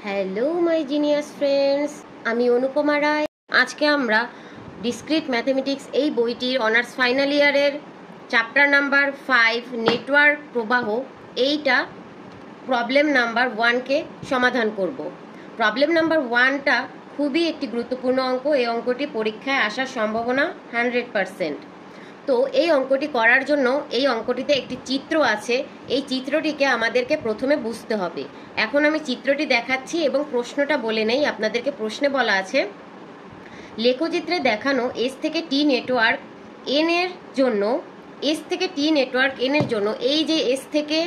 Hello my genius friends, আমি অনুপমা রায়। আজকে আমরা ডিসক্রিট ম্যাথমেটিক্স এই বইটির অনার্স ফাইনাল ইয়ারের চ্যাপ্টার নাম্বার 5 নেটওয়ার্ক প্রবাহ এইটা প্রবলেম নাম্বার 1কে সমাধান করব। প্রবলেম নাম্বার 1টা খুবই একটি গুরুত্বপূর্ণ অঙ্ক। এই অঙ্কটি পরীক্ষায় আসার সম্ভাবনা 100%। তো এই অঙ্কটি করার জন্য এই অঙ্কটিতে একটি চিত্র আছে। এই চিত্রটিকে আমাদেরকে প্রথমে বুঝতে হবে। এখন আমি চিত্রটি দেখাচ্ছি এবং প্রশ্নটা বলে নেই। আপনাদেরকে প্রশ্নে বলা আছে, লেখচিত্রে দেখানো এস থেকে টি নেটওয়ার্ক এন এর জন্য এস থেকে টি নেটওয়ার্ক এন এর জন্য এই যে এস থেকে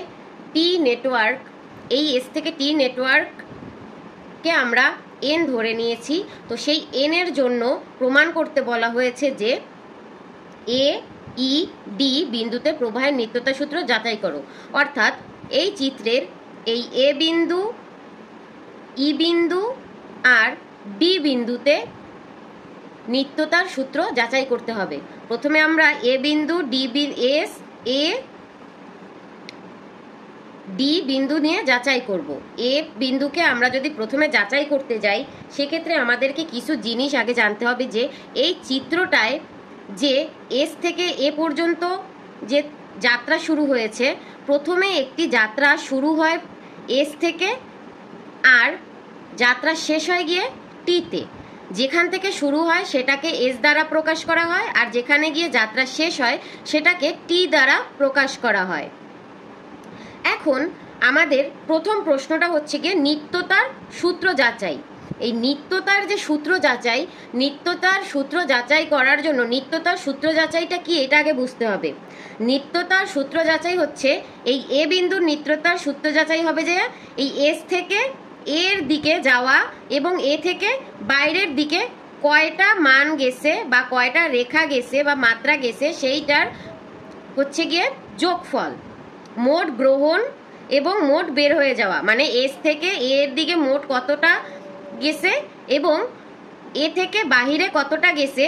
টি নেটওয়ার্ক, এই এস থেকে টি নেটওয়ার্ককে আমরা এন ধরে নিয়েছি। তো সেই এন এর জন্য প্রমাণ করতে বলা হয়েছে যে এ ই ডি বিন্দুতে প্রবাহের নিত্যতা সূত্র যাচাই করো। অর্থাৎ এই চিত্রের এই এ বিন্দু, ই বিন্দু আর ডি বিন্দুতে নিত্যতার সূত্র যাচাই করতে হবে। প্রথমে আমরা এ বিন্দু এস এ ডি বিন্দু নিয়ে যাচাই করব। এ বিন্দুকে আমরা যদি প্রথমে যাচাই করতে যাই, সেক্ষেত্রে আমাদেরকে কিছু জিনিস আগে জানতে হবে যে এই চিত্রটায় যে এস থেকে এ পর্যন্ত যে যাত্রা শুরু হয়েছে, প্রথমে একটি যাত্রা শুরু হয় এস থেকে আর যাত্রা শেষ হয় গিয়ে টিতে। যেখান থেকে শুরু হয় সেটাকে এস দ্বারা প্রকাশ করা হয়, আর যেখানে গিয়ে যাত্রা শেষ হয় সেটাকে টি দ্বারা প্রকাশ করা হয়। এখন আমাদের প্রথম প্রশ্নটা হচ্ছে গিয়ে নিত্যতার সূত্র যাচাই। এই নিত্যতার যে সূত্র যাচাই, নিত্যতার সূত্র যাচাই করার জন্য নিত্যতার সূত্র যাচাইটা কি এটা আগে বুঝতে হবে। নিত্যতার সূত্র যাচাই হচ্ছে এই এ বিন্দুর নিত্যতার সূত্র যাচাই হবে যে এই এস থেকে এর দিকে যাওয়া এবং এ থেকে বাইরের দিকে কয়টা মান গেছে বা কয়টা রেখা গেছে বা মাত্রা গেছে সেইটার হচ্ছে গিয়ে যোগফল। মোট গ্রহণ এবং মোট বের হয়ে যাওয়া, মানে এস থেকে এর দিকে মোট কতটা গেছে এবং এ থেকে বাহিরে কতটা গেছে,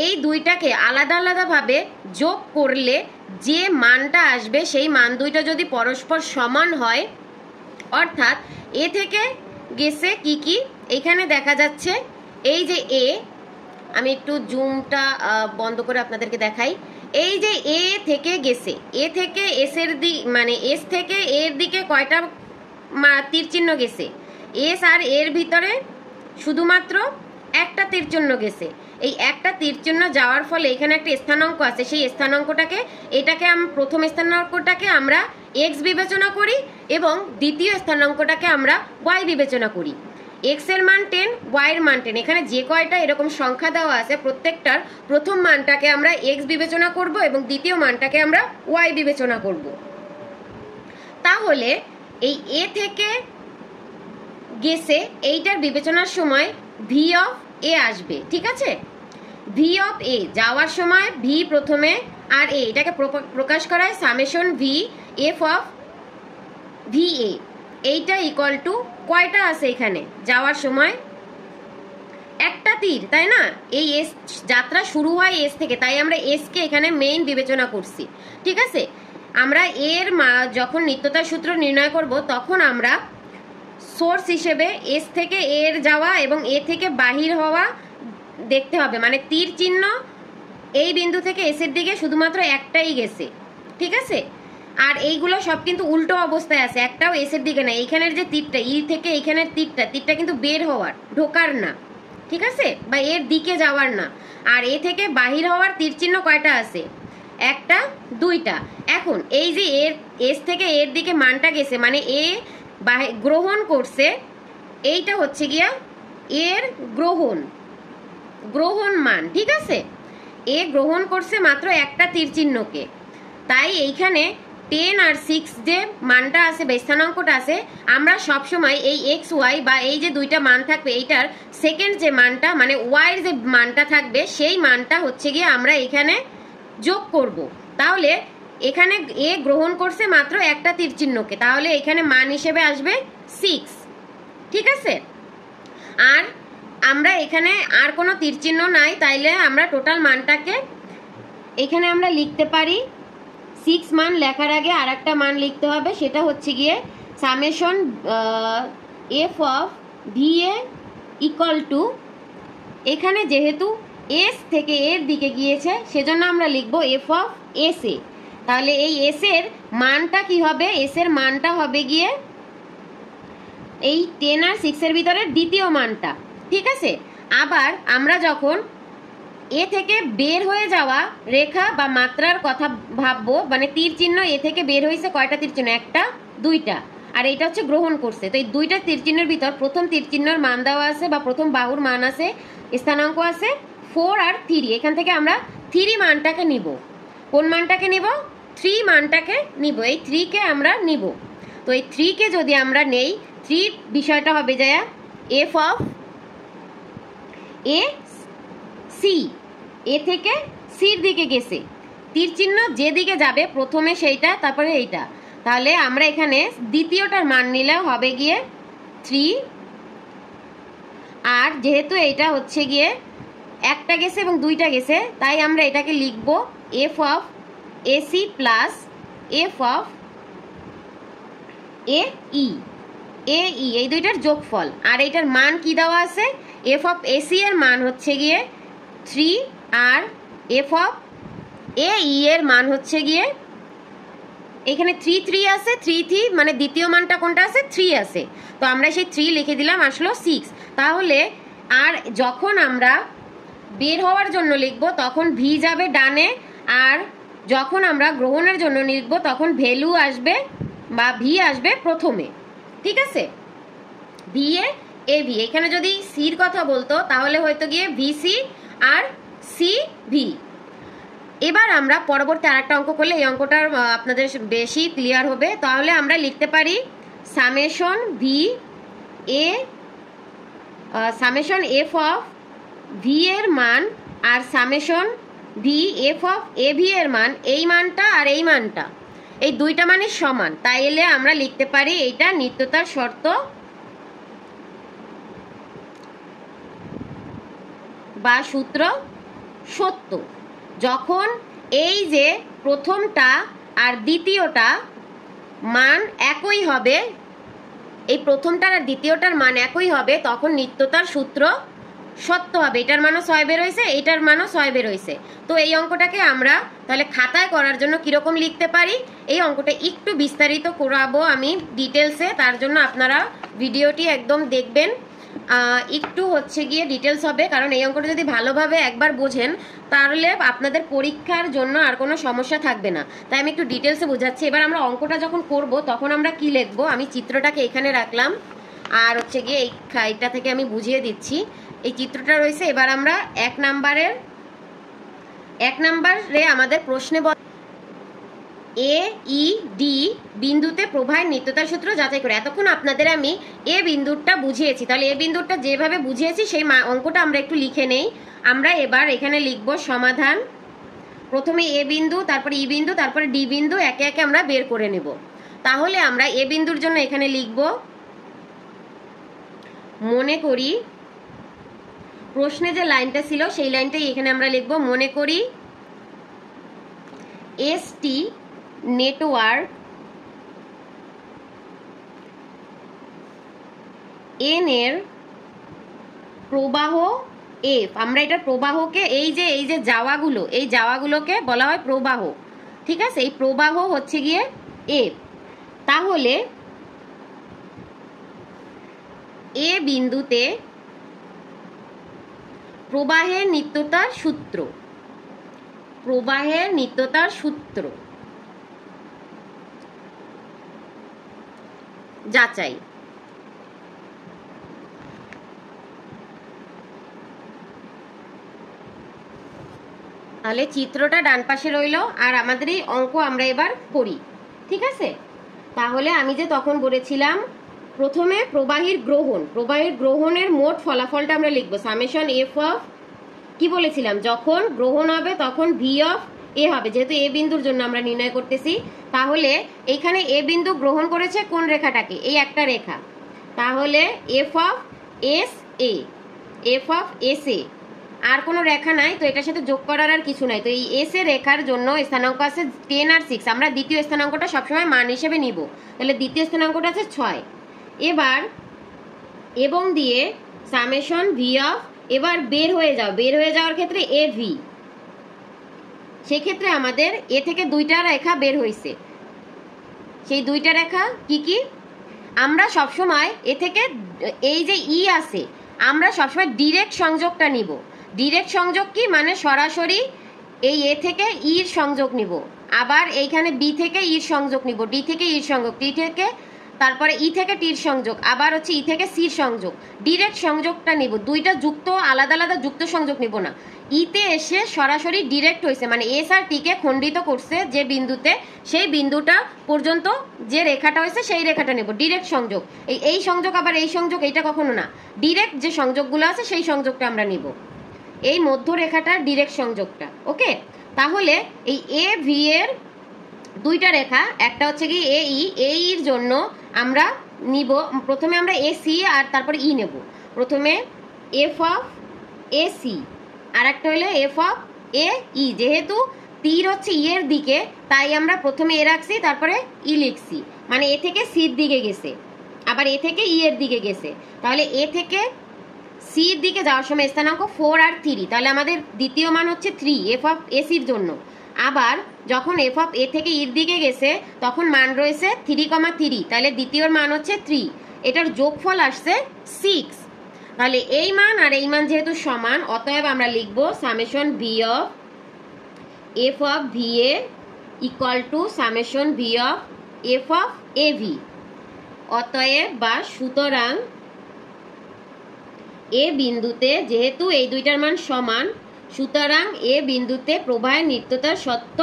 এই দুইটাকে আলাদা আলাদাভাবে যোগ করলে যে মানটা আসবে সেই মান দুইটা যদি পরস্পর সমান হয়, অর্থাৎ এ থেকে গেছে কি কি এখানে দেখা যাচ্ছে। এই যে এ, আমি একটু জুমটা বন্ধ করে আপনাদেরকে দেখাই। এই যে এ থেকে গেছে, এ থেকে এস এর দিক মানে এস থেকে এর দিকে কয়টা তীর চিহ্ন গেছে, এস আর এর ভিতরে শুধুমাত্র একটা তীর চিহ্ন গেছে। এই একটা তীর চিহ্ন যাওয়ার ফলে এখানে একটা স্থানাঙ্ক আছে, সেই স্থানাঙ্কটাকে প্রথম স্থানাঙ্কটাকে আমরা এক্স বিবেচনা করি এবং দ্বিতীয় স্থানাঙ্কটাকে আমরা ওয়াই বিবেচনা করি। এক্স এর মান 10, ওয়াই এর মান 10। এখানে যে কয়টা এরকম সংখ্যা দেওয়া আছে প্রত্যেকটার প্রথম মানটাকে আমরা এক্স বিবেচনা করব এবং দ্বিতীয় মানটাকে আমরা ওয়াই বিবেচনা করব। তাহলে এই এ থেকে গেছে এইটার বিবেচনার সময় ভি অফ এ আসবে, ঠিক আছে? ভি অফ এ যাওয়ার সময় ভি প্রথমে আর এ এটাকে প্রকাশ করায় summation V F of V A. এইটা ইকুয়াল টু কয়টা আছে এখানে যাওয়ার সময়? একটা তীর, তাই না? এই এস যাত্রা শুরু হয় এস থেকে, তাই আমরা এস কে এখানে মেইন বিবেচনা করছি, ঠিক আছে? আমরা এর যখন নিত্যতার সূত্র নির্ণয় করব তখন আমরা সোর্স হিসেবে এস থেকে এর যাওয়া এবং এ থেকে বাহির হওয়া দেখতে হবে। মানে তীর চিহ্ন এই বিন্দু থেকে এস এর দিকে শুধুমাত্র একটাই গেছে, ঠিক আছে? আর এইগুলো সব কিন্তু উল্টো অবস্থায় আছে, একটাও এস এর দিকে না। এইখানের যে তীরটা ই থেকে এইখানের তীরটা কিন্তু বের হওয়ার, ঢোকার না, ঠিক আছে? বা এর দিকে যাওয়ার না। আর এ থেকে বাহির হওয়ার তীর চিহ্ন কয়টা আছে? একটা, দুইটা। এখন এই যে এর এস থেকে এর দিকে মানটা গেছে, মানে এ গ্রহণ করছে, এইটা হচ্ছে গিয়া এর গ্রহণ মান, ঠিক আছে? এ গ্রহণ করছে মাত্র একটা তীর চিহ্নকে, তাই এইখানে 10 আর 6 যে মানটা আছে বা স্থানাঙ্কটা আছে, আমরা সবসময় এই এক্স ওয়াই বা এই যে দুইটা মান থাকবে এইটার সেকেন্ড যে মানটা মানে ওয়াইয়ের যে মানটা থাকবে সেই মানটা হচ্ছে গিয়ে আমরা এখানে যোগ করব। তাহলে এখানে এ গ্রহণ করছে মাত্র একটা তীর চিহ্নকে, তাহলে এখানে মান হিসেবে আসবে 6, ঠিক আছে? আর আমরা এখানে আর কোনো তীর চিহ্ন নাই, তাইলে আমরা টোটাল মানটাকে এখানে আমরা লিখতে পারি 6 মান লেখার আগে আর একটা মান লিখতে হবে, সেটা হচ্ছে গিয়ে summation f of V A equal to, এখানে যেহেতু এস থেকে এর দিকে গিয়েছে সেজন্য আমরা লিখব এফ অফ এস এ। তাহলে এই এস এর মানটা কি হবে? এস এর মানটা হবে গিয়ে এই 10 আর 6 এর ভিতরে দ্বিতীয় মানটা, ঠিক আছে। আবার আমরা যখন এ থেকে বের হয়ে যাওয়া রেখা বা মাত্রার কথা ভাববো, মানে তীর চিহ্ন এ থেকে বের হয়েছে কয়টা তীর চিহ্ন? একটা, দুইটা, আর এটা হচ্ছে গ্রহণ করছে। তো এই দুইটা তীর চিহ্নের ভিতর প্রথম তীর চিহ্নের মান দেওয়া আছে বা প্রথম বাহুর মান আছে, স্থানাঙ্ক আছে 4 আর 3। এখান থেকে আমরা 3 মানটাকে নিব। কোন মানটাকে নিব? 3 মানটাকে নিব। এই 3 কে আমরা নিব। তো এই 3 কে যদি আমরা নেই, 3 বিষয়টা হবে যায় এফ অফ এ সি। এ থেকে সির দিকে গেছে, তীর চিহ্ন যেদিকে যাবে প্রথমে সেইটা, তারপরে এইটা। তাহলে আমরা এখানে দ্বিতীয়টার মান নিলে হবে গিয়ে 3। আর যেহেতু এটা হচ্ছে গিয়ে একটা গেছে এবং দুইটা গেছে, তাই আমরা এটাকে লিখব f of AC plus f of A E. এই দুইটার যোগফল। আর এইটার মান কি দেওয়া আছে? এফ অফ এসি এর মান হচ্ছে গিয়ে 3 আর এফ অফ এ ই এর মান হচ্ছে গিয়ে এখানে 3 আছে, 3 মানে দ্বিতীয় মানটা কোনটা আছে? 3 আছে। তো আমরা সেই 3 লিখে দিলাম, আসলো 6। তাহলে আর যখন আমরা বের হওয়ার জন্য লিখব তখন ভি যাবে ডানে, আর যখন আমরা গ্রহণের জন্য লিখব তখন ভ্যালু আসবে বা ভি আসবে প্রথমে, ঠিক আছে। ভি এ ভি, এখানে যদি সির কথা বলতো তাহলে হয়তো গিয়ে ভিসি আর সি ভি। এবার আমরা পরবর্তী আরেকটা অঙ্ক করলে এই অঙ্কটার আপনাদের বেশি ক্লিয়ার হবে। তাহলে আমরা লিখতে পারি summation V A, summation f of V এর মান আর summation V F of A V এর মান, এই মানটা আর এই মানটা এই দুইটা মানের সমান। তাই এলে আমরা লিখতে পারি এইটা নিত্যতার শর্ত বা সূত্র সত্য। যখন এই যে প্রথমটা আর দ্বিতীয়টা মান একই হবে, এই প্রথমটার আর দ্বিতীয়টার মান একই হবে, তখন নিত্যতার সূত্র সত্য হবে। এটার মানও 6 বের হয়েছে, এটার মানও 6 বের হয়েছে। তো এই অঙ্কটাকে আমরা তাহলে খাতায় করার জন্য কিরকম লিখতে পারি? এই অঙ্কটা একটু বিস্তারিত করাবো আমি ডিটেলসে, তার জন্য আপনারা ভিডিওটি একদম দেখবেন। একটু হচ্ছে গিয়ে ডিটেলস হবে, কারণ এই অঙ্কটা যদি ভালোভাবে একবার বোঝেন তাহলে আপনাদের পরীক্ষার জন্য আর কোনো সমস্যা থাকবে না। তাই আমি একটু ডিটেলসে বোঝাচ্ছি। এবার আমরা অঙ্কটা যখন করব তখন আমরা কি লিখবো? আমি চিত্রটাকে এখানে রাখলাম, আর হচ্ছে গিয়ে এইটা থেকে আমি বুঝিয়ে দিচ্ছি। এই চিত্রটা রয়েছে। এবার আমরা 1 নাম্বারে আমাদের প্রশ্নে এ ই ডি বিন্দুতে প্রবাহের নিত্যতার সূত্র যাচাই করে। এতক্ষণ আপনাদের আমি এ বিন্দুটা বুঝিয়েছি, তাহলে এ বিন্দুটা যেভাবে বুঝিয়েছি সেই অঙ্কটা আমরা একটু লিখে নেই। আমরা এবার এখানে লিখব সমাধান। প্রথমে এ বিন্দু, তারপরে ই বিন্দু, তারপরে ডি বিন্দু একে একে আমরা বের করে নেব। তাহলে আমরা এ বিন্দুর জন্য এখানে লিখব, মনে করি প্রশ্নে যে লাইনটা ছিল সেই লাইনটাই এখানে আমরা লিখব। মনে করি এসটি নেটওয়ার্ক এন এর প্রবাহ এফ। আমরা এটা প্রবাহকে এই যে যাওয়াগুলো, এই যাওয়াগুলোকে বলা হয় প্রবাহ, ঠিক আছে। এই প্রবাহ হচ্ছে গিয়ে এফ। তাহলে এ বিন্দুতে প্রবাহের নিত্যতার সূত্র, প্রবাহের নিত্যতার সূত্র যাচাই। তাহলে চিত্রটা ডান পাশে রইলো, আর আমাদের এই অঙ্ক আমরা এবার করি, ঠিক আছে। তাহলে আমি যে তখন বলেছিলাম প্রথমে প্রবাহীর গ্রহণের মোট ফলাফলটা আমরা লিখবো সামেশন এফ অফ, কি বলেছিলাম, যখন গ্রহণ হবে তখন ভি অফ এ হবে, যেহেতু এ বিন্দুর জন্য আমরা নির্ণয় করতেছি। তাহলে এইখানে এ বিন্দু গ্রহণ করেছে কোন রেখাটাকে? এই একটা রেখা। তাহলে f of S A, f of S A, আর কোনো রেখা নাই, তো এটার সাথে যোগ করার আর কিছু নাই। তো এই এস এ রেখার জন্য স্থানাঙ্ক আছে 10 আর 6। আমরা দ্বিতীয় স্থানাঙ্কটা সবসময় মান হিসেবে নিব। তাহলে দ্বিতীয় স্থানাঙ্কটা আছে 6। এবার এবং দিয়ে সামেশন ভি অফ, এবার বের হয়ে যাওয়ার ক্ষেত্রে এ ভি, সেক্ষেত্রে আমাদের এ থেকে দুইটা রেখা বের হয়েছে। সেই দুইটা রেখা কি কি? আমরা সবসময় এ থেকে এই যে ই আছে, আমরা সবসময় ডিরেক্ট সংযোগটা নিব। ডিরেক্ট সংযোগ কি মানে সরাসরি এই এ থেকে ইর সংযোগ নিব, আবার এইখানে বি থেকে ইর সংযোগ নিব, ডি থেকে ইর সংযোগ, টি থেকে তারপরে ই থেকে টির সংযোগ, আবার হচ্ছে ই থেকে সির সংযোগ। ডিরেক্ট সংযোগটা নিব, দুইটা যুক্ত আলাদা আলাদা যুক্ত সংযোগ নিব না। ইতে এসে সরাসরি ডিরেক্ট হয়েছে মানে এস আর টিকে খণ্ডিত করছে যে বিন্দুতে, সেই বিন্দুটা পর্যন্ত যে রেখাটা হয়েছে সেই রেখাটা নেব। ডিরেক্ট সংযোগ, এই সংযোগ আবার এই সংযোগ, এইটা কখনো না। ডিরেক্ট যে সংযোগগুলো আছে সেই সংযোগটা আমরা নিব, এই মধ্য রেখাটার ডিরেক্ট সংযোগটা। ওকে, তাহলে এই এ ভি এর দুইটা রেখা, একটা হচ্ছে কি এই এর জন্য আমরা নিব, প্রথমে আমরা এ সি আর তারপরে ই নেব। প্রথমে এফ অফ এ সি, আর একটা হলো এফ অফ এ ই। যেহেতু তীর হচ্ছে ই এর দিকে, তাই আমরা প্রথমে এ রাখছি, তারপরে ই লিখছি, মানে এ থেকে সির দিকে গেছে, আবার এ থেকে ই এর দিকে গেছে। তাহলে এ থেকে সির দিকে যাওয়ার সময় স্থানাঙ্ক 4 আর 3, তাহলে আমাদের দ্বিতীয় মান হচ্ছে 3 এফ অফ এ সির জন্য। আবার যখন এফ অফ এ থেকে ইর দিকে গেছে তখন মান রয়েছে 3,3, তাহলে দ্বিতীয়র মান হচ্ছে 3, এটার যোগফল আসছে 6। তাহলে এই মান আর এই মান যেহেতু সমান, অতএব আমরা লিখব summation V of F of V A equal to summation V of F of A V. অতএব বা সুতরাং এ বিন্দুতে, যেহেতু এই দুইটার মান সমান, সুতরাং এ বিন্দুতে প্রবাহের নিত্যতার সত্য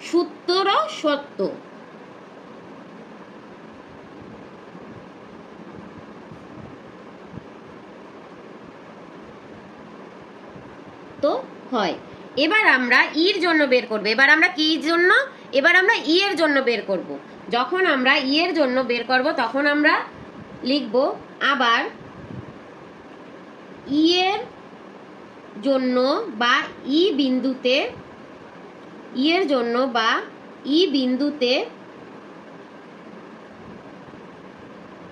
সূত্র সত্য। তো হয়। এবার আমরা ইর জন্য বের করব। এবার আমরা কি জন্য? এবার আমরা ই এর জন্য বের করব। যখন আমরা ই এর জন্য বের করব তখন আমরা লিখব আবার ই এর জন্য বা ই বিন্দুতে, ই এর জন্য বা ই বিন্দুতে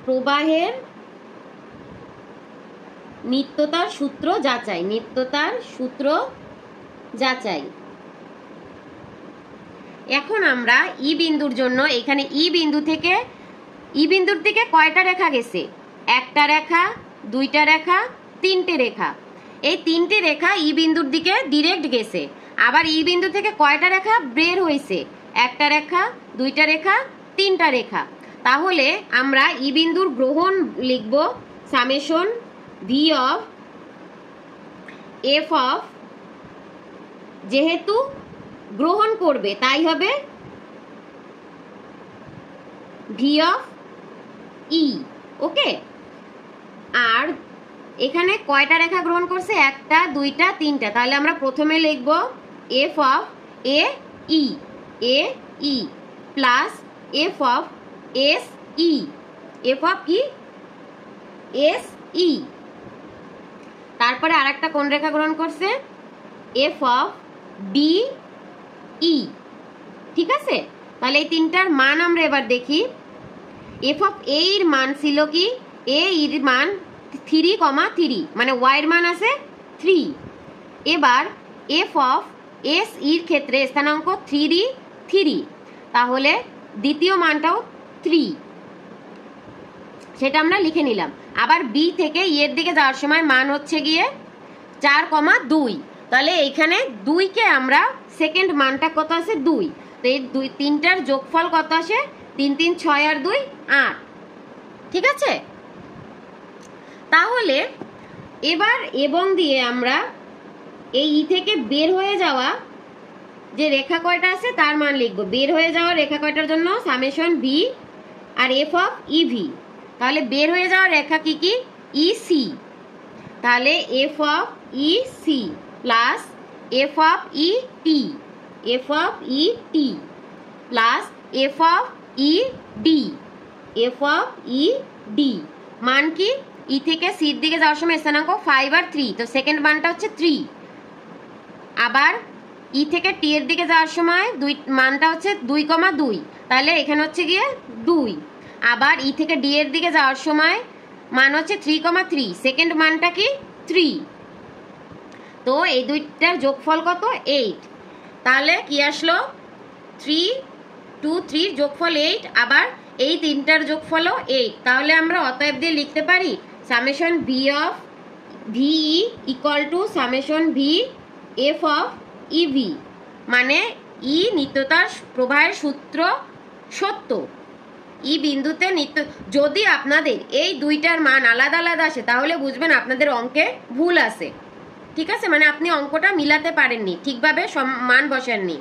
প্রবাহের নিত্যতার সূত্র যাচাই, নিত্যতার সূত্র যাচাই। এখন আমরা ই বিন্দুর জন্য এখানে ই বিন্দুর দিকে কয়টা রেখা গেছে? একটা রেখা, দুইটা রেখা, তিনটে রেখা। এই তিনটে রেখা ই বিন্দুর দিকে ডিরেক্ট গেছে। আবার ই বিন্দু থেকে কয়টা রেখা বের হয়েছে? একটা রেখা, দুইটা রেখা, তিনটা রেখা। তাহলে আমরা ই বিন্দুর গ্রহণ লিখব summation V of F of, যেহেতু গ্রহণ করবে তাই হবে ভি অফ ই। ওকে, আর এখানে কয়টা রেখা গ্রহণ করছে? একটা, দুইটা, তিনটা। তাহলে আমরা প্রথমে লিখব f of A E plus f of S E, F of কি এস ই। তারপরে আরেকটা কোন রেখা গ্রহণ করছে? F of D E. ঠিক আছে, তাহলে এই তিনটার মান আমরা এবার দেখি। এফ অফ এ এর মান ছিল কি? এ এর মান 3,3, মানে ওয়াই এর মান আছে 3। এবার এফ অফ এস ইর ক্ষেত্রে স্থানাঙ্ক 3, তাহলে দ্বিতীয় মানটাও 3, সেটা আমরা লিখে নিলাম। আবার বি থেকে ই এর দিকে যাওয়ার সময় মান হচ্ছে গিয়ে 4,2, তাহলে এইখানে 2কে আমরা সেকেন্ড মানটা কত আছে? 2। তো এই তিনটার যোগফল কত আসে? 3, 3, 6 আর 2 8। ঠিক আছে, তাহলে এবার এবং দিয়ে আমরা এই ই থেকে বের হয়ে যাওয়া যে রেখা কয়টা আছে তার মান লিখব। বের হয়ে যাওয়া রেখা কয়টার জন্য সামেশন ভি আর এফ অফ ই ভি। তাহলে বের হয়ে যাওয়া রেখা কি কি? E C. তাহলে f of E C plus f of E T, f of E T plus f of E D, f of E D. মান কি? ই থেকে সির দিকে যাওয়ার সময় স্থানাঙ্ক 5 আর 3, তো সেকেন্ড মানটা হচ্ছে 3। আবার ই থেকে টি এর দিকে যাওয়ার সময় মানটা হচ্ছে 2,2, তাহলে এখানে হচ্ছে গিয়ে 2। আবার ই থেকে ডি এর দিকে যাওয়ার সময় মান হচ্ছে 3,3, সেকেন্ড মানটা কি 3, তো এই দুইটার যোগফল কত 8, তাহলে কি আসলো 3 2 3 যোগফল 8, আবার এই তিনটার যোগফলও 8, তাহলে আমরা অতএব দিয়ে লিখতে পারি summation V of ভিই equal to summation V F of EV, মানে ই নিত্যতার প্রবাহের সূত্র সত্য, ই বিন্দুতে নিত্য। যদি আপনাদের এই দুইটার মান আলাদা আলাদা আসে তাহলে বুঝবেন আপনাদের অঙ্কে ভুল আছে, ঠিক আছে, মানে আপনি অঙ্কটা মিলাতে পারেননি, ঠিকভাবে মান বসাননি।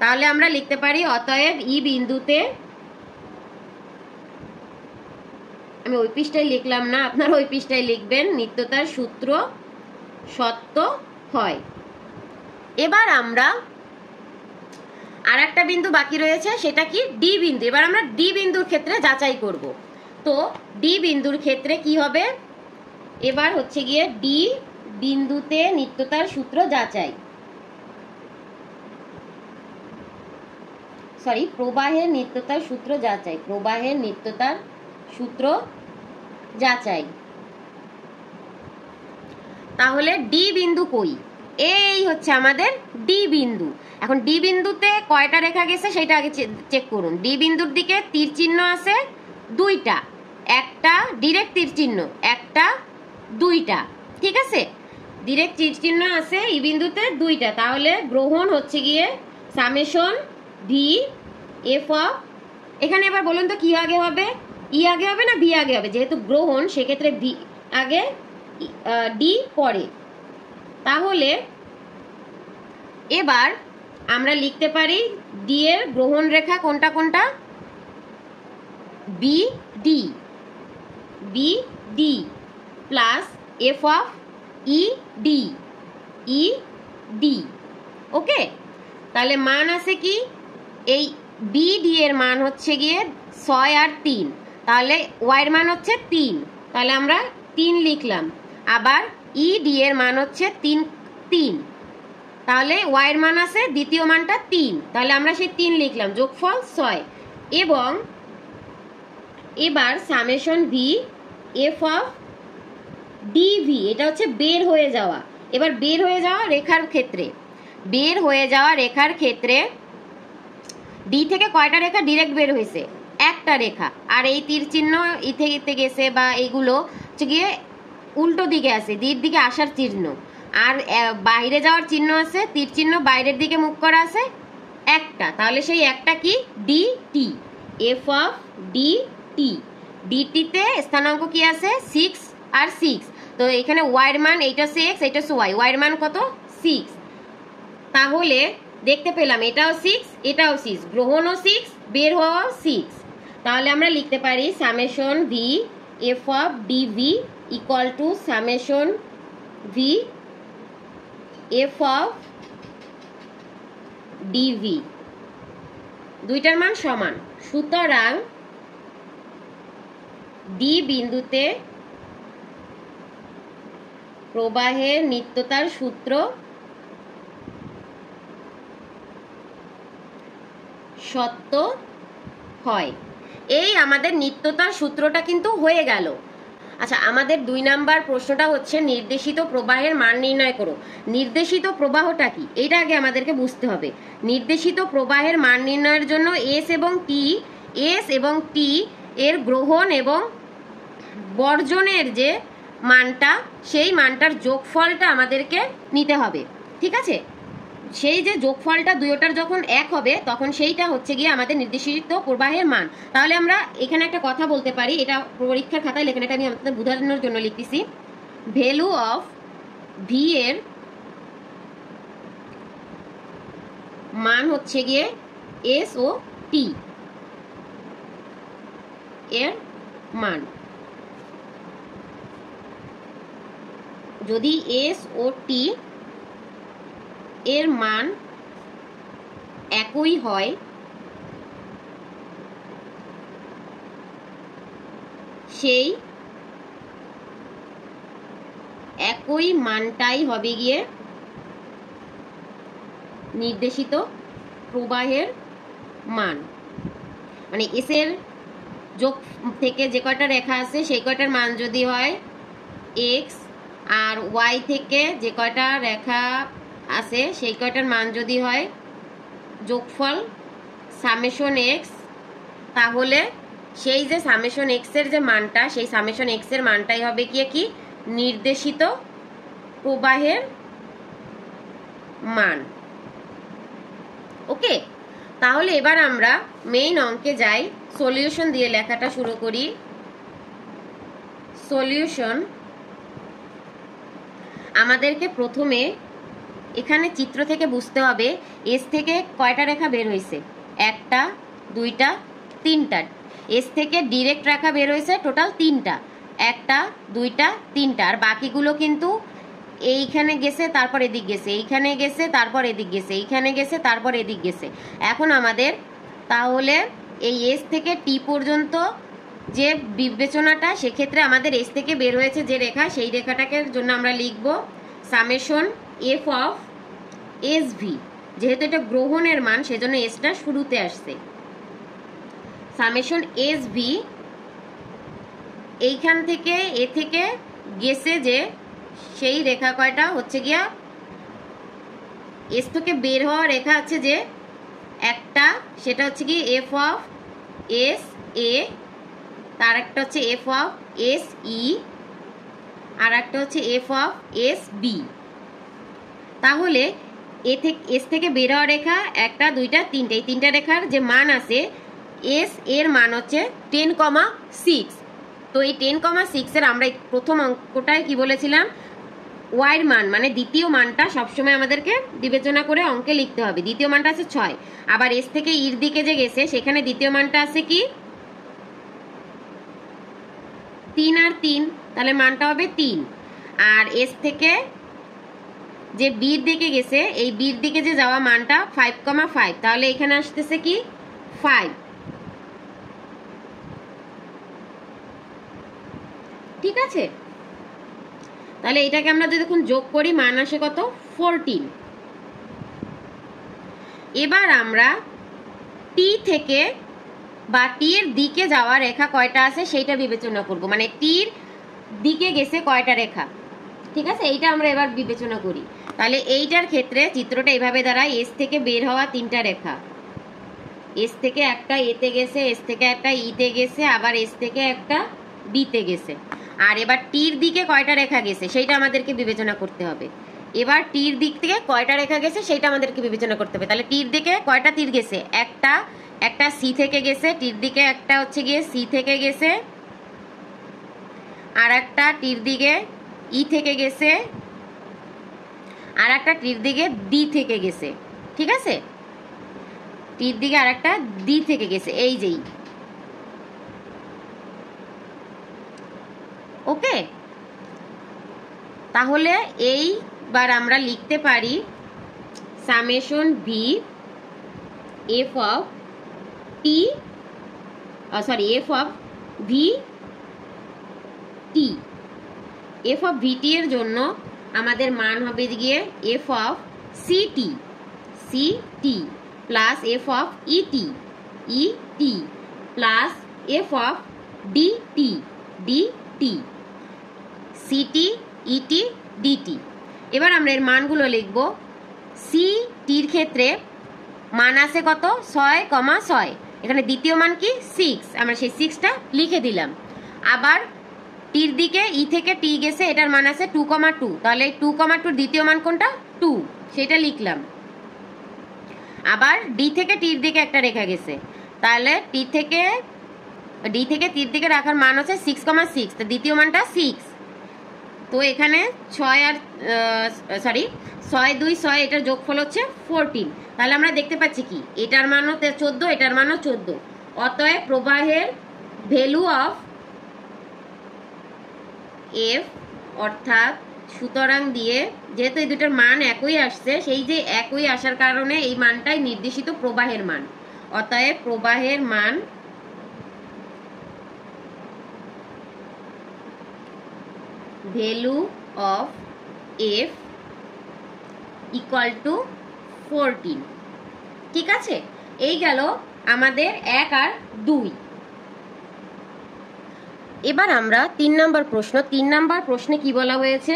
তাহলে আমরা লিখতে পারি অতএব ই বিন্দুতে, আমি ওই পৃষ্ঠায় লিখলাম না, আপনারা ওই পৃষ্ঠায় লিখবেন, নিত্যতার সূত্র সত্য হয়। এবার আমরা আর একটা বিন্দু বাকি রয়েছে, সেটা কি ডি বিন্দু। এবার আমরা ডি বিন্দুর ক্ষেত্রে যাচাই করব। তো ডি বিন্দুর ক্ষেত্রে কি হবে, এবার হচ্ছে গিয়ে ডি বিন্দুতে নিত্যতার সূত্র যাচাই, সরি প্রবাহের নিত্যতার সূত্র যাচাই, প্রবাহের নিত্যতার সূত্র যাচাই। তাহলে ডি বিন্দু কই, এই হচ্ছে আমাদের ডি বিন্দু। এখন ডি বিন্দুতে কয়টা রেখা গেছে সেটা আগে চেক করুন। ডি বিন্দুর দিকে তীর চিহ্ন আছে দুইটা, একটা ডিরেক্ট তীর চিহ্ন, একটা দুইটা, ঠিক আছে, ডিরেক্ট তীর চিহ্ন আছে ই বিন্দুতে দুইটা, তাহলে গ্রহণ হচ্ছে গিয়ে সামেশন ভি এফ অফ, এখানে এবার বলুন তো কি আগে হবে, ই আগে হবে না ভি আগে হবে, যেহেতু গ্রহণ সেক্ষেত্রে ভি আগে ডি পরে। তাহলে এবার আমরা লিখতে পারি ডি এর গ্রহণ রেখা কোনটা কোনটা, B D, B D plus f of E D, E D, okay. তাহলে মান আছে কি, এই বি ডি এর মান হচ্ছে গিয়ে 6 আর 3, তাহলে ওয়াই এর মান হচ্ছে 3, তাহলে আমরা 3 লিখলাম, আবার ই ডি এর মান হচ্ছে 3, তাহলে ওয়াই এর মান আছে দ্বিতীয় মানটা 3, তাহলে আমরা সেই 3 লিখলাম, যোগফল 6। এবং এবার summation V F of DV, এটা হচ্ছে বের হয়ে যাওয়া। এবার বের হয়ে যাওয়া রেখার ক্ষেত্রে, বের হয়ে যাওয়া রেখার ক্ষেত্রে ডি থেকে কয়টা রেখা ডিরেক্ট বের হয়েছে, একটা রেখা, আর এই তীর চিহ্ন ইতে গেছে বা এইগুলো হচ্ছে গিয়ে উল্টো দিকে আছে, দির দিকে আসার চিহ্ন, আর বাইরে যাওয়ার চিহ্ন আছে, তীর চিহ্ন বাইরের দিকে মুখ করা আছে একটা, তাহলে সেই একটা কি D T, f of D T, ডিটিতে স্থানাঙ্ক কি আছে 6 আর 6, তো এখানে ওয়াই এর মান, এইটা হচ্ছে এক্স, এইটা হচ্ছে ওয়াই, ওয়াই এর মান কত 6, তাহলে দেখতে পেলাম এটাও 6 এটাও 6, গ্রহণও 6 বের হওয়াও 6, তাহলে আমরা লিখতে পারি summation V F of DV equal to summation V F of DV, দুইটার মান সমান। সুতরাং ডি বিন্দুতে প্রবাহের নিত্যতার সূত্র সত্য হয়। এই আমাদের নিত্যতার সূত্রটা কিন্তু হয়ে গেল। আচ্ছা, আমাদের 2 নাম্বার প্রশ্নটা হচ্ছে নির্দেশিত প্রবাহের মান নির্ণয় করো। নির্দেশিত প্রবাহটা কি এটা আগে আমাদেরকে বুঝতে হবে। নির্দেশিত প্রবাহের মান নির্ণয়ের জন্য এস এবং টি এর গ্রহণ এবং বর্জনের যে মানটা, সেই মানটার যোগফলটা আমাদেরকে নিতে হবে, ঠিক আছে। সেই যে যোগফলটা দুইটার যখন এক হবে তখন সেইটা হচ্ছে গিয়ে আমাদের নির্দেশিত প্রবাহের মান। তাহলে আমরা এখানে একটা কথা বলতে পারি, এটা পরীক্ষার খাতায় লেখেন, এটা আমি আপনাদের বোঝানোর জন্য লিখতেছি। ভ্যালু অফ ভি এর মান হচ্ছে গিয়ে এস ও টি এর মান, যদি এস ও টি এর মান একই হয় সেই একই মানটাই হবে গিয়ে নির্দেশিত প্রবাহের মান। মানে এস এর যোগ থেকে যে কয়টা রেখা আছে সেই কয়টার মান যদি হয় এক্স, আর ওয়াই থেকে যে কয়টা রেখা আছে সেই কয়টার মান যদি হয় যোগফল সামেশন এক্স, তাহলে সেই যে সামেশন এক্স এর যে মানটা, সেই সামেশন এক্স এর মানটাই হবে কি নির্দেশিত প্রবাহের মান। ওকে, তাহলে এবার আমরা মেইন অঙ্কে যাই, সলিউশন দিয়ে লেখাটা শুরু করি। সলিউশন, আমাদেরকে প্রথমে এখানে চিত্র থেকে বুঝতে হবে এস থেকে কয়টা রেখা বের হয়েছে, একটা, দুইটা, তিনটা। এস থেকে ডিরেক্ট রেখা বের হয়েছে টোটাল তিনটা, একটা, দুইটা, তিনটা। আর বাকিগুলো কিন্তু এইখানে গেছে, তারপর এদিক গেছে, এইখানে গেছে, তারপর এদিক গেছে, এইখানে গেছে, তারপর এদিক গেছে। এখন আমাদের তাহলে এই এস থেকে টি পর্যন্ত যে বিবেচনাটা, সেক্ষেত্রে আমাদের এস থেকে বের হয়েছে যে রেখা, সেই রেখাটাকে জন্য আমরা লিখব summation f of S V. যেহেতু এটা গ্রহণের মান, সেজন্য এসটা শুরুতে আসছে। সামেশন এস ভি, এইখান থেকে এ থেকে গেছে যে সেই রেখা কয়টা হচ্ছে গিয়া, এস থেকে বের হওয়া রেখা আছে যে একটা, সেটা হচ্ছে কি এফ অফ এস এ, তার একটা হচ্ছে এফ অফ এস ই, আর একটা হচ্ছে এফ অফ এস বি। তাহলে এস থেকে বের হওয়া রেখা একটা, দুইটা, তিনটা, এই তিনটা রেখার যে মান আছে এস এর মান হচ্ছে 10,6। তো এই 10,6 এর আমরা প্রথম অঙ্কটায় কি বলেছিলাম, ওয়াইয়ের মান মানে দ্বিতীয় মানটা সবসময় আমাদেরকে বিবেচনা করে অঙ্কে লিখতে হবে। দ্বিতীয় মানটা আছে 6, আবার এস থেকে ইর দিকে যে গেছে সেখানে দ্বিতীয় মানটা আছে কি 3 আর 3, তাহলে মানটা হবে 3। আর এস থেকে যে বির দিকে গেছে, এই বির দিকে যে যাওয়া মানটা 5,5, তাহলে এখানে আসতেছে কি 5। ঠিক আছে, তাহলে এটাকে আমরা যদি এখন যোগ করি মান আসে কত 14। এবার আমরা টি থেকে বা টি এর দিকে যাওয়া রেখা কয়টা আছে সেইটা বিবেচনা করব, মানে টির দিকে গেছে কয়টা রেখা। ঠিক আছে, এইটা আমরা এবার বিবেচনা করি। তাহলে এইটার ক্ষেত্রে চিত্রটা এইভাবে দাঁড়ায়, এস থেকে বের হওয়া তিনটা রেখা, এস থেকে একটা এতে গেছে, এস থেকে একটা ইতে গেছে, আবার এস থেকে একটা বিতে গেছে। আর এবার টির দিকে কয়টা রেখা গেছে সেইটা আমাদেরকে বিবেচনা করতে হবে। এবার টির দিক থেকে কয়টা রেখা গেছে সেইটা আমাদেরকে বিবেচনা করতে হবে। তাহলে টির দিকে কয়টা তীর গেছে, একটা, একটা সি থেকে গেছে, টির দিকে একটা হচ্ছে গিয়ে সি থেকে গেছে, আর একটা টির দিকে ই থেকে গেছে, আর একটা টির দিকে ডি থেকে গেছে। ঠিক আছে, টির দিকে আর একটা ডি থেকে গেছে, এই যেই। ওকে, তাহলে এইবার আমরা লিখতে পারি summation V F of T, sorry f of V T. F of VT এর জন্য আমাদের মান হবে গিয়ে f of CT, CT plus f of ET, ET plus f of DT, DT, CT, ET, DT. এবার আমরা এর মানগুলো লিখব। সি টির ক্ষেত্রে মান আছে কত 6,6, এখানে দ্বিতীয় মান কি 6, আমরা সেই 6টা লিখে দিলাম। আবার টির দিকে ই থেকে টি গেছে, এটার মান আছে 2,2, তাহলে 2,2 দ্বিতীয় মান কোনটা 2, সেটা লিখলাম। আবার ডি থেকে টির দিকে একটা রেখা গেছে, তাহলে ডি থেকে টির দিকে রাখার মান হচ্ছে 6,6, তো দ্বিতীয় মানটা 6। তো এখানে 6 আর 6 2 6, এটার যোগফল হচ্ছে 14। তাহলে আমরা দেখতে পাচ্ছি কি এটার মানও 14, এটার মানও 14। অতএব প্রবাহের ভ্যালু অফ এফ, অর্থাৎ সুতরাং দিয়ে যেহেতু এই দুটোর মান একই আসছে, সেই যে একই আসার কারণে এই মানটাই নির্দেশিত প্রবাহের মান। অতএব প্রবাহের মান value of F equal to 14। ঠিক আছে, এই গেল আমাদের 1 আর 2। এবার আমরা 3 নম্বর প্রশ্নে কি বলা হয়েছে,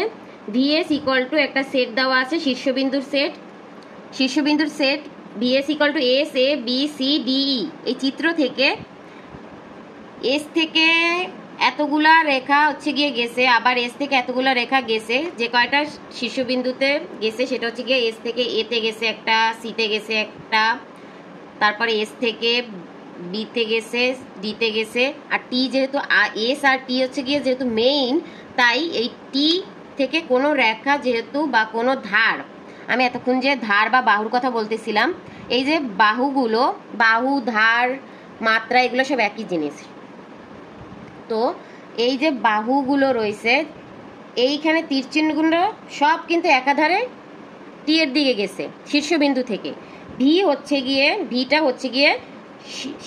ভিএস ইকুয়াল টু একটা সেট দেওয়া আছে, শীর্ষবিন্দুর set VS equal to S A B C D E. এই চিত্র থেকে এস থেকে এতগুলা রেখা হচ্ছে গিয়ে গেছে, আবার এস থেকে এতগুলা রেখা গেছে, যে কয়টা শীর্ষবিন্দুতে গেছে সেটা হচ্ছে গিয়ে এস থেকে এতে গেছে একটা, সিতে গেছে একটা, তারপরে এস থেকে বিতে গেছে, ডিতে গেছে, আর টি যেহেতু এস আর টি হচ্ছে গিয়ে যেহেতু মেইন, তাই এই টি থেকে কোনো রেখা যেহেতু বা কোনো ধার, আমি এতক্ষণ যে ধার বা বাহুর কথা বলতেছিলাম, এই যে বাহুগুলো, বাহু ধার মাত্রা এগুলো সব একই জিনিস। তো এই যে বাহুগুলো রয়েছে এইখানে তীর চিহ্নগুলো সব কিন্তু একাধারে টি এর দিকে গেছে শীর্ষবিন্দু থেকে। ভিটা হচ্ছে গিয়ে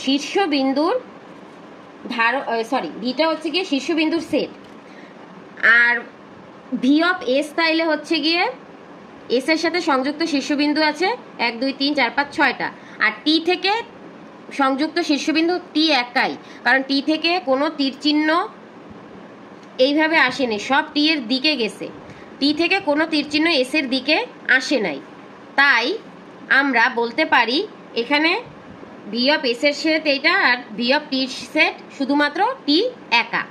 শীর্ষবিন্দুর ভিটা হচ্ছে গিয়ে শীর্ষবিন্দুর সেট, আর ভি অফ এস তাইলে হচ্ছে গিয়ে এস এর সাথে সংযুক্ত শীর্ষবিন্দু আছে 1 2 3 4 5 6টা, আর টি থেকে সংযুক্ত শীর্ষবিন্দু টি একাই, কারণ টি থেকে কোনো তীর চিহ্ন এইভাবে আসেনি, সব টি এর দিকে গেছে, টি থেকে কোনো তীর চিহ্ন এস এর দিকে আসে নাই। তাই আমরা বলতে পারি এখানে ভি অফ এস এর সেট এইটা, আর ভি অফ টির সেট শুধুমাত্র টি একা।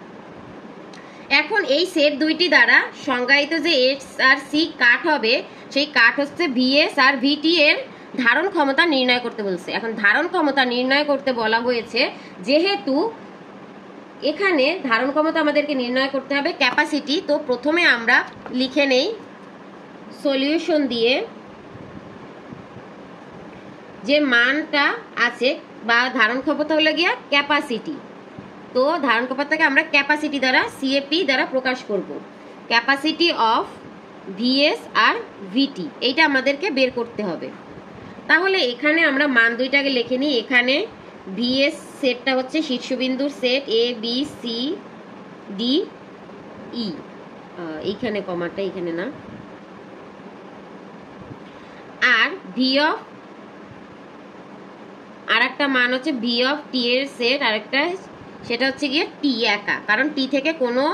এখন এই সেট দুইটি দ্বারা সংজ্ঞায়িত যে এস আর সি কাট হবে, সেই কাট হচ্ছে ভিএস আর ভিটি এর ধারণ ক্ষমতা নির্ণয় করতে বলছে। এখন ধারণ ক্ষমতা নির্ণয় করতে বলা হয়েছে, যেহেতু এখানে ধারণ ক্ষমতা আমাদেরকে নির্ণয় করতে হবে ক্যাপাসিটি, তো প্রথমে আমরা লিখে নেই সলিউশন দিয়ে যে মানটা আছে বা ধারণ ক্ষমতা হলো গিয়া ক্যাপাসিটি। তো ধারণ ক্ষমতাকে আমরা ক্যাপাসিটি দ্বারা সিএপি দ্বারা প্রকাশ করব, ক্যাপাসিটি অফ ভিএস আর ভিটি, এইটা আমাদেরকে বের করতে হবে। তাহলে এখানে আমরা মান দুইটাকে লিখে নিই। এখানে ভিএস সেটটা হচ্ছে শীর্ষবিন্দুর সেট এ বি সি ডি ই, এইখানে কমাটা এখানে না, আর ভি অফ আরেকটা মান হচ্ছে ভি অফ টি এর সেট আরেকটা, সেটা হচ্ছে গিয়ে টি একা, কারণ টি থেকে কোনো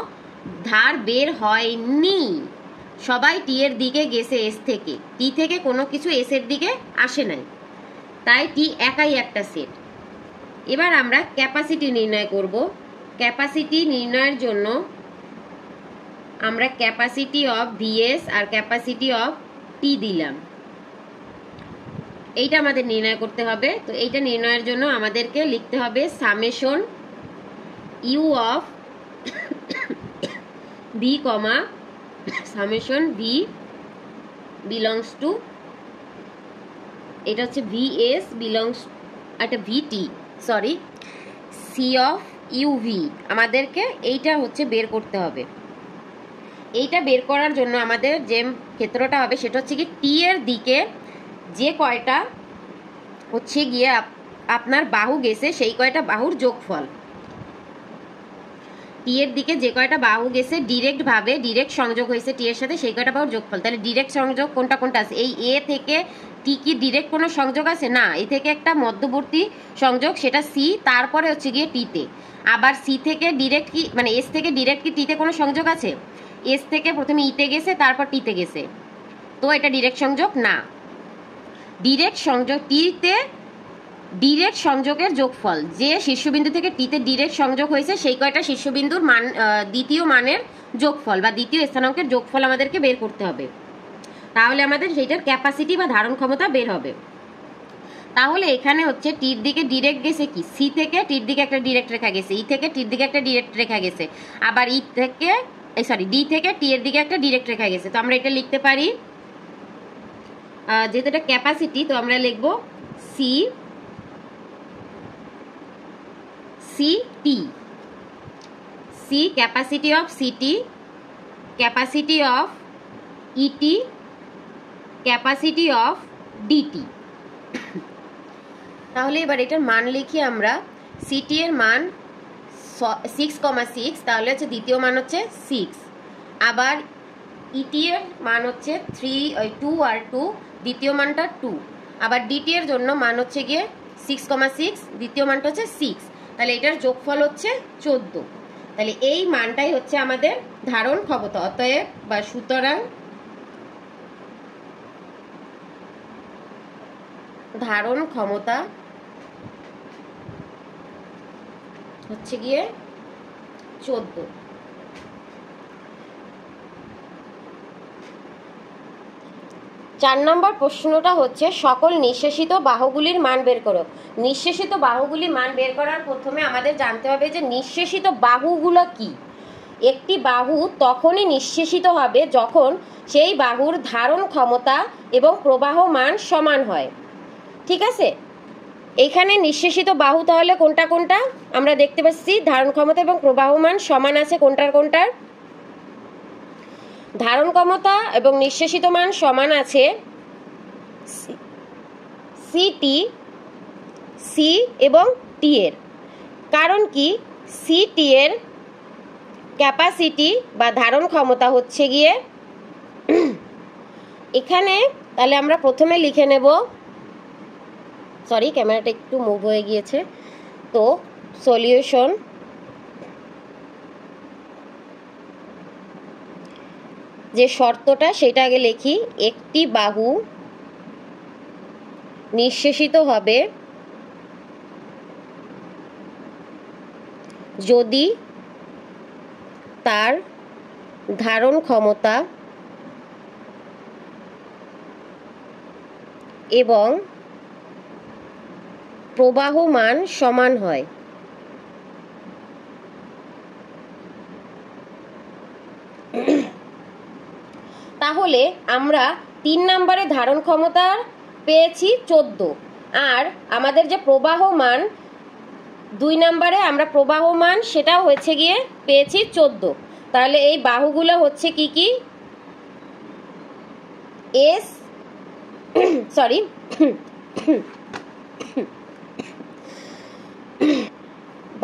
ধার বের হয়নি, সবাই টি এর দিকে গেছে এস থেকে, টি থেকে কোনো কিছু এস এর দিকে আসে নাই, তাই টি একাই একটা সেট। এবার আমরা ক্যাপাসিটি নির্ণয় করব। ক্যাপাসিটি নির্ণয়ের জন্য আমরা ক্যাপাসিটি অফ ভিএস আর ক্যাপাসিটি অফ টি দিলাম, এইটা আমাদের নির্ণয় করতে হবে। তো এইটা নির্ণয়ের জন্য আমাদেরকে লিখতে হবে summation U of V comma summation V belongs to, এটা হচ্ছে ভিএস বিলংস একটা VT sorry C of UV, আমাদেরকে এইটা হচ্ছে বের করতে হবে। এইটা বের করার জন্য আমাদের যে ক্ষেত্রটা হবে সেটা হচ্ছে কি টি এর দিকে যে কয়টা হচ্ছে গিয়ে আপনার বাহু গেছে সেই কয়টা বাহুর যোগফল, টি এর দিকে যে কয়টা বাহু গেছে ডিরেক্ট সংযোগ হয়েছে টি এর সাথে, সেই কয়টা বাহুর যোগফল। তাহলে ডিরেক্ট সংযোগ কোনটা কোনটা আছে, এই এ থেকে টি কি ডিরেক্ট কোনো সংযোগ আছে না, এই থেকে একটা মধ্যবর্তী সংযোগ সেটা সি, তারপরে হচ্ছে গিয়ে টিতে, আবার সি থেকে ডিরেক্ট কি মানে এস থেকে ডিরেক্ট কি টিতে কোনো সংযোগ আছে, এস থেকে প্রথমে ইতে গেছে তারপর টিতে গেছে, তো এটা ডিরেক্ট সংযোগ না। ডিরেক্ট সংযোগ টিতে ডিরেক্ট সংযোগের যোগফল, যে শীর্ষবিন্দু থেকে টিতে ডিরেক্ট সংযোগ হয়েছে সেই কয়টা শীর্ষবিন্দুর মান দ্বিতীয় মানের যোগফল বা দ্বিতীয় স্থানাঙ্কের যোগফল আমাদেরকে বের করতে হবে, তাহলে আমাদের সেইটার ক্যাপাসিটি বা ধারণ ক্ষমতা বের হবে। তাহলে এখানে হচ্ছে টির দিকে ডিরেক্ট গেছে কি, সি থেকে টির দিকে একটা ডিরেক্ট রেখা গেছে, ই থেকে টির দিকে একটা ডিরেক্ট রেখা গেছে, আবার ই থেকে ডি থেকে টি এর দিকে একটা ডিরেক্ট রেখা গেছে। তো আমরা এটা লিখতে পারি, যেহেতু এটা ক্যাপাসিটি তো আমরা লিখবো C capacity of CT, capacity of ET, capacity of DT. তাহলে এবার এটার মান লিখি আমরা, সিটি এর মান 6,6, তাহলে হচ্ছে দ্বিতীয় মান হচ্ছে 6, আবার ইটি এর মান হচ্ছে 2 আর 2, দ্বিতীয় মানটা 2, আবার ডিটি এর জন্য মান হচ্ছে গিয়ে 6,6, দ্বিতীয় মানটা হচ্ছে 6, তাহলে এটার যোগফল হচ্ছে 14। তাহলে এই মানটাই হচ্ছে আমাদের ধারণ ক্ষমতা। অতএব বা সুতরাং ধারণ ক্ষমতা হচ্ছে গিয়ে 14। 4 নম্বর প্রশ্নটা হচ্ছে সকল নিঃশেষিত বাহুগুলির মান বের করো। নিঃশেষিত বাহুগুলির মান বের করার প্রথমে আমাদের জানতে হবে যে নিঃশেষিত বাহুগুলো কি। একটি বাহু তখনই নিঃশেষিত হবে যখন সেই বাহুর ধারণ ক্ষমতা এবং প্রবাহ মান সমান হয়। ঠিক আছে, এখানে নিঃশেষিত বাহু তাহলে কোনটা কোনটা আমরা দেখতে পাচ্ছি, ধারণ ক্ষমতা এবং প্রবাহ মান সমান আছে কোনটার কোনটার। ধারণ ক্ষমতা এবং নিঃশেষিত মান সমান আছে সিটি, সি এবং টি এর। কারণ কি, সিটি এর ক্যাপাসিটি বা ধারণ ক্ষমতা হচ্ছে গিয়ে এখানে, তাহলে আমরা প্রথমে লিখে নেব, সরি ক্যামেরাটা একটু মুভ হয়ে গিয়েছে, তো সলিউশন যে শর্তটা সেটা আগে লিখি। একটি বাহু নিঃশেষিত হবে যদি তার ধারণ ক্ষমতা এবং প্রবাহ মান সমান হয়। তাহলে আমরা 3 নম্বরে ধারণ ক্ষমতা পেয়েছি 14, আর আমাদের যে প্রবাহ মান 2 নম্বরে আমরা প্রবাহ মান সেটাও হয়েছে গিয়ে পেয়েছি 14। তাহলে এই বাহুগুলো হচ্ছে কি কি, এস সরি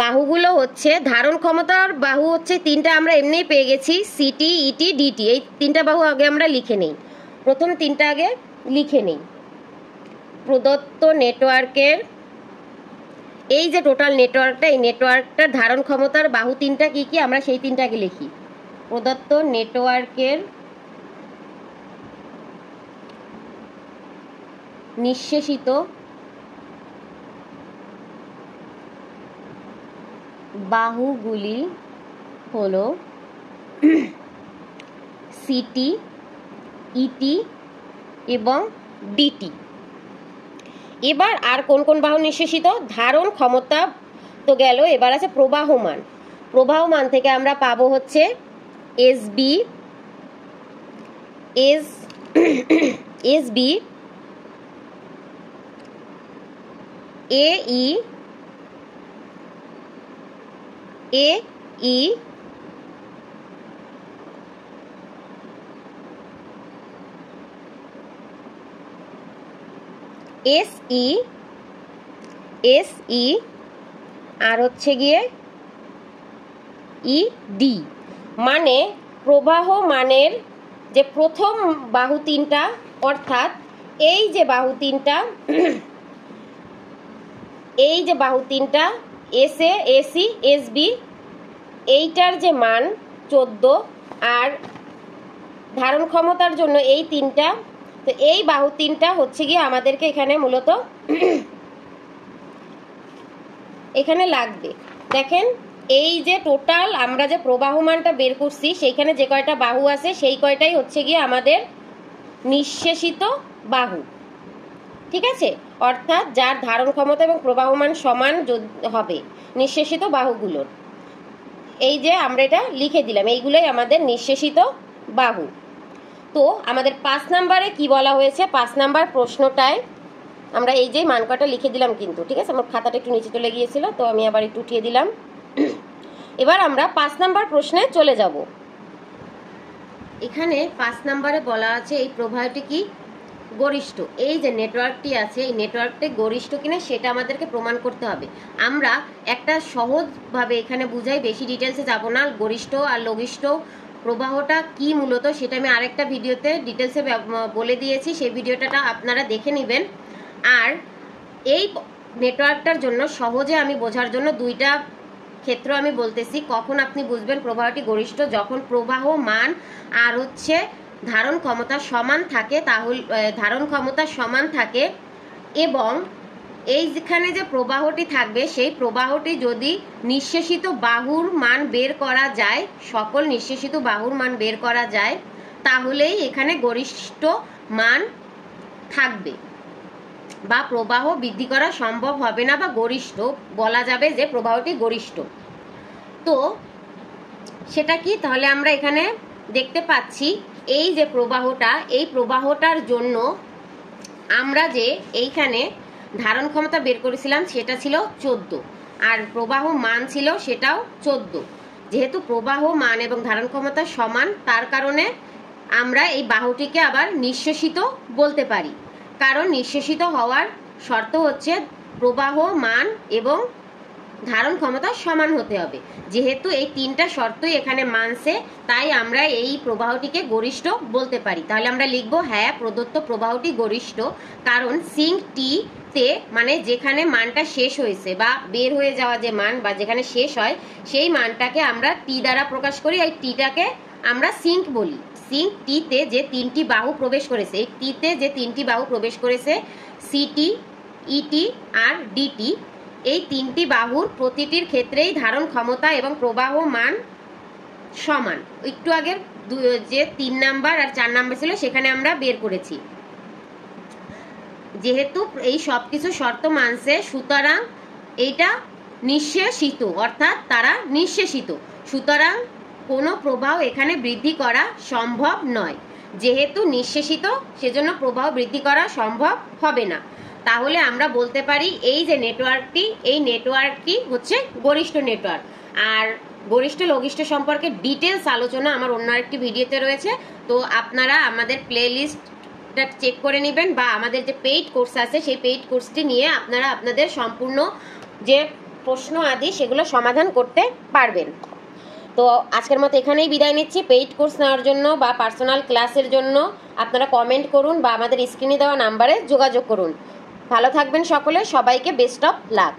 বাহুগুলো হচ্ছে ধারণ ক্ষমতার বাহু হচ্ছে 3টা আমরা এমনিই পেয়ে গেছি, সিটি, ইটি, ডিটি। এই 3টা বাহু আগে আমরা লিখে নেই, প্রথম 3টা আগে লিখে নেই। প্রদত্ত নেটওয়ার্কের এই যে টোটাল নেটওয়ার্কটা, এই নেটওয়ার্কটার ধারণ ক্ষমতার বাহু 3টা কি কি আমরা সেই 3টা আগে লিখি। প্রদত্ত নেটওয়ার্কের নিঃশেষিত বাহুগুলি হলো সিটি, ইটি এবং ডিটি। এবার আর কোন কোন বাহু নিঃশেষিত, ধারণ ক্ষমতা তো গেল, এবার আছে প্রবাহমান। প্রবাহমান থেকে আমরা পাবো হচ্ছে এসবি, এসবি, এই, এই, এসই, এসই আর হচ্ছে গিয়ে ইডি। মানে প্রবাহ মানের যে প্রথম বাহু 3টা, অর্থাৎ এই যে বাহু 3টা, এই যে বাহু 3টা এসএ, এসি, এসবি, এইটার যে মান 14 আর ধারণ ক্ষমতার জন্য এই 3টা, তো এই বাহু 3টা হচ্ছে গিয়ে আমাদেরকে এখানে মূলত এখানে লাগবে। দেখেন এই যে টোটাল আমরা যে প্রবাহমানটা বের করছি সেইখানে যে কয়টা বাহু আছে সেই কয়টাই হচ্ছে গিয়ে আমাদের নিঃশেষিত বাহু। ঠিক আছে, অর্থাৎ যার ধারণ ক্ষমতা এবং প্রবাহমান সমান হবে নিঃশেষিত বাহুগুলোর। এই যে আমরা এটা লিখে দিলাম, এইগুলোই আমাদের নিঃশেষিত বাহু। তো আমাদের 5 নম্বরে কি বলা হয়েছে, 5 নম্বর প্রশ্নটায় আমরা এই যে মান কয়টা লিখে দিলাম কিন্তু, ঠিক আছে, আমার খাতাটা একটু নিচে চলে গিয়েছিল তো আমি আবার একটু উঠিয়ে দিলাম। এবার আমরা 5 নম্বর প্রশ্নে চলে যাব। এখানে 5 নম্বরে বলা আছে এই প্রবাহটি কি গরিষ্ঠ। এই যে নেটওয়ার্কটি আছে এই নেটওয়ার্কটি গরিষ্ঠ কিনা সেটা আমাদেরকে প্রমাণ করতে হবে। আমরা একটা সহজভাবে এখানে বুঝাই, বেশি ডিটেলসে যাব না। গরিষ্ঠ আর লঘিষ্ঠ প্রবাহটা কি মূলত সেটা আমি আরেকটা ভিডিওতে ডিটেলসে বলে দিয়েছি, সেই ভিডিওটা আপনারা দেখে নেবেন। আর এই নেটওয়ার্কটার জন্য সহজে আমি বোঝার জন্য 2টা ক্ষেত্র আমি বলতেছি কখন আপনি বুঝবেন প্রবাহটি গরিষ্ঠ, যখন প্রবাহ মান আর হচ্ছে ধারণ ক্ষমতা সমান থাকে, তাহলে ধারণ ক্ষমতা সমান থাকে এবং এই যেখানে যে প্রবাহটি থাকবে সেই প্রবাহটি যদি নিঃশেষিত বাহুর মান বের করা যায়, সকল নিঃশেষিত বাহুর মান বের করা যায়, তাহলেই এখানে গরিষ্ঠ মান থাকবে বা প্রবাহ বৃদ্ধি করা সম্ভব হবে না বা গরিষ্ঠ বলা যাবে যে প্রবাহটি গরিষ্ঠ। তো সেটা কি? তাহলে আমরা এখানে দেখতে পাচ্ছি এই যে প্রবাহটা, এই প্রবাহটার জন্য আমরা যে এইখানে ধারণ ক্ষমতা বের করেছিলাম সেটা ছিল 14 আর প্রবাহ মান ছিল সেটাও 14। যেহেতু প্রবাহ মান এবং ধারণ ক্ষমতা সমান, তার কারণে আমরা এই বাহুটিকে আবার নিঃশেষিত বলতে পারি। কারণ নিঃশেষিত হওয়ার শর্ত হচ্ছে প্রবাহ মান এবং ধারণ ক্ষমতা সমান হতে হবে। যেহেতু এই তিনটা শর্তই এখানে মানছে, তাই আমরা এই প্রবাহটিকে গরিষ্ঠ বলতে পারি। তাহলে আমরা লিখব হ্যাঁ, প্রদত্ত প্রবাহটি গরিষ্ঠ, কারণ সিঙ্ক টি তে মানে যেখানে মানটা শেষ হয়েছে বা বের হয়ে যাওয়া যে মান বা যেখানে শেষ হয় সেই মানটাকে আমরা টি দ্বারা প্রকাশ করি। এই টিটাকে আমরা সিঙ্ক বলি। সিঙ্ক টিতে যে তিনটি বাহু প্রবেশ করেছে, এই টিতে যে তিনটি বাহু প্রবেশ করেছে সিটি, ইটি আর ডিটি, এই তিনটি বাহুর প্রতিটির ক্ষেত্রেই ধারণ ক্ষমতা এবং প্রবাহ মান সমান। একটু আগের যে 3 নাম্বার আর 4 নাম্বার ছিল সেখানে আমরা বের করেছি। যেহেতু এই সব কিছু শর্ত মানছে, সুতরাং এইটা নিঃশেষিত, অর্থাৎ তারা নিঃশেষিত, সুতরাং কোনো প্রবাহ এখানে বৃদ্ধি করা সম্ভব নয়। যেহেতু নিঃশেষিত, সেজন্য প্রবাহ বৃদ্ধি করা সম্ভব হবে না। তাহলে আমরা বলতে পারি এই যে নেটওয়ার্কটি, এই নেটওয়ার্কটি হচ্ছে গরিষ্ঠ নেটওয়ার্ক। আর গরিষ্ঠ লঘিষ্ঠ সম্পর্কে ডিটেলস আলোচনা আমার অন্য একটি ভিডিওতে রয়েছে, তো আপনারা আমাদের প্লে লিস্টটা চেক করে নেবেন বা আমাদের যে পেইড কোর্স আছে সেই পেইড কোর্সটি নিয়ে আপনারা আপনাদের সম্পূর্ণ যে প্রশ্ন আদি সেগুলো সমাধান করতে পারবেন। তো আজকের মতো এখানেই বিদায় নিচ্ছি। পেইড কোর্স নেওয়ার জন্য বা পার্সোনাল ক্লাসের জন্য আপনারা কমেন্ট করুন বা আমাদের স্ক্রিনে দেওয়া নাম্বারে যোগাযোগ করুন। ভালো থাকবেন সকলে, সবাইকে বেস্ট অফ লাক।